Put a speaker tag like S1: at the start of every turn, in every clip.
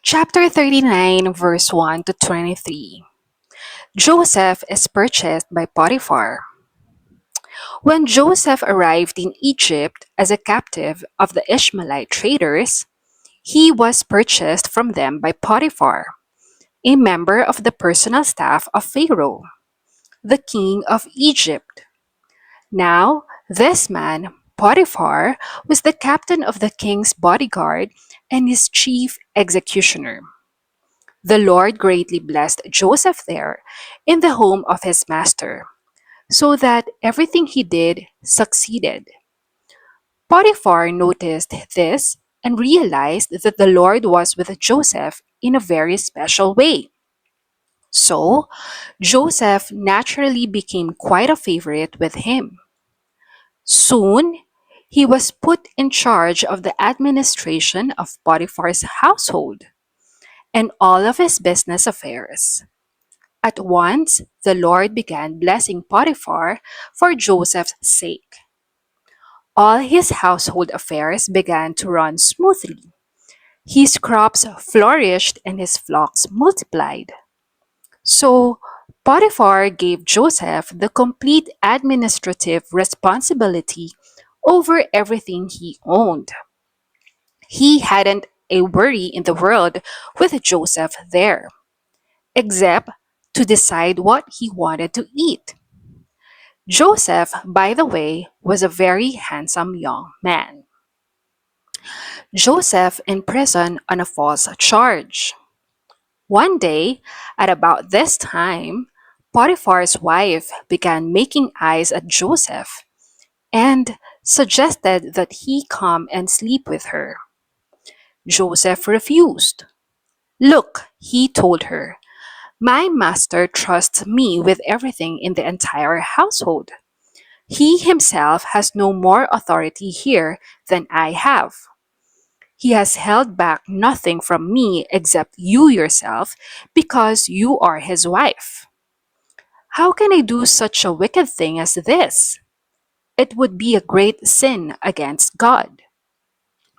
S1: Chapter 39, verse 1 to 23. Joseph is purchased by Potiphar. When Joseph arrived in Egypt as a captive of the Ishmaelite traders, he was purchased from them by Potiphar, a member of the personal staff of Pharaoh, the king of Egypt. Now, this man, Potiphar, was the captain of the king's bodyguard and his chief executioner. The Lord greatly blessed Joseph there in the home of his master, so that everything he did succeeded. Potiphar noticed this and realized that the Lord was with Joseph in a very special way. So, Joseph naturally became quite a favorite with him. Soon, he was put in charge of the administration of Potiphar's household and all of his business affairs. At once, the Lord began blessing Potiphar for Joseph's sake. All his household affairs began to run smoothly. His crops flourished and his flocks multiplied. So, Potiphar gave Joseph the complete administrative responsibility over everything he owned. He hadn't a worry in the world with Joseph there, except to decide what he wanted to eat. Joseph, by the way, was a very handsome young man. Joseph in prison on a false charge. One day, at about this time, Potiphar's wife began making eyes at Joseph and suggested that he come and sleep with her. Joseph refused. Look, he told her, my master trusts me with everything in the entire household. He himself has no more authority here than I have. He has held back nothing from me except you yourself because you are his wife. How can I do such a wicked thing as this? It would be a great sin against God.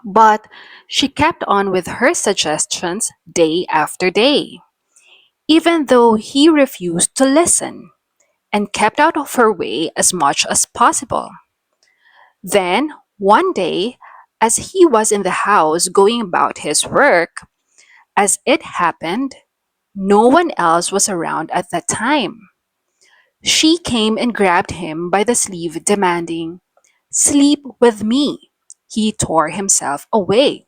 S1: But she kept on with her suggestions day after day, even though he refused to listen and kept out of her way as much as possible. Then, one day, as he was in the house going about his work, as it happened, no one else was around at that time. She came and grabbed him by the sleeve, demanding, sleep with me. He tore himself away.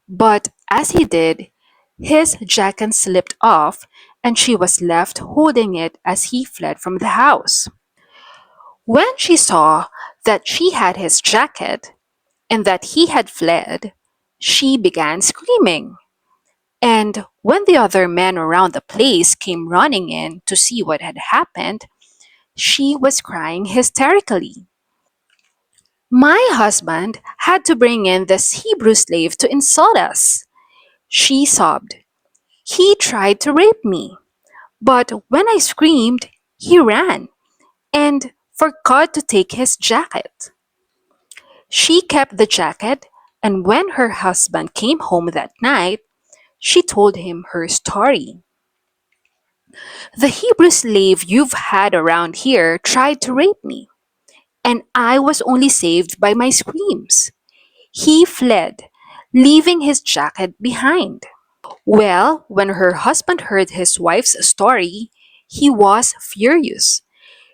S1: But as he did, his jacket slipped off, and she was left holding it as he fled from the house. When she saw that she had his jacket and that he had fled, she began screaming. And when the other men around the place came running in to see what had happened, she was crying hysterically. My husband had to bring in this Hebrew slave to insult us, she sobbed. He tried to rape me, but when I screamed, he ran and forgot to take his jacket. She kept the jacket, and when her husband came home that night, she told him her story. The Hebrew slave you've had around here tried to rape me, and I was only saved by my screams. He fled, leaving his jacket behind. Well, when her husband heard his wife's story, he was furious.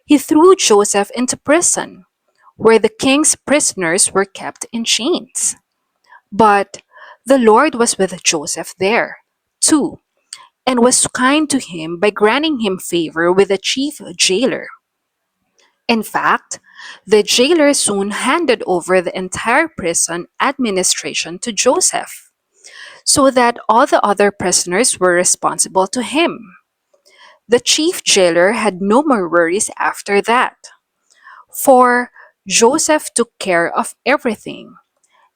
S1: He threw Joseph into prison, where the king's prisoners were kept in chains. But the Lord was with Joseph there, too, and was kind to him by granting him favor with the chief jailer. In fact, the jailer soon handed over the entire prison administration to Joseph, so that all the other prisoners were responsible to him. The chief jailer had no more worries after that, for Joseph took care of everything,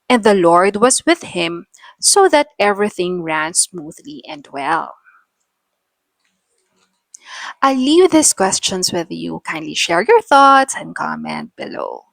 S1: and the Lord was with him, so that everything ran smoothly and well. I'll leave these questions with you. Kindly share your thoughts and comment below.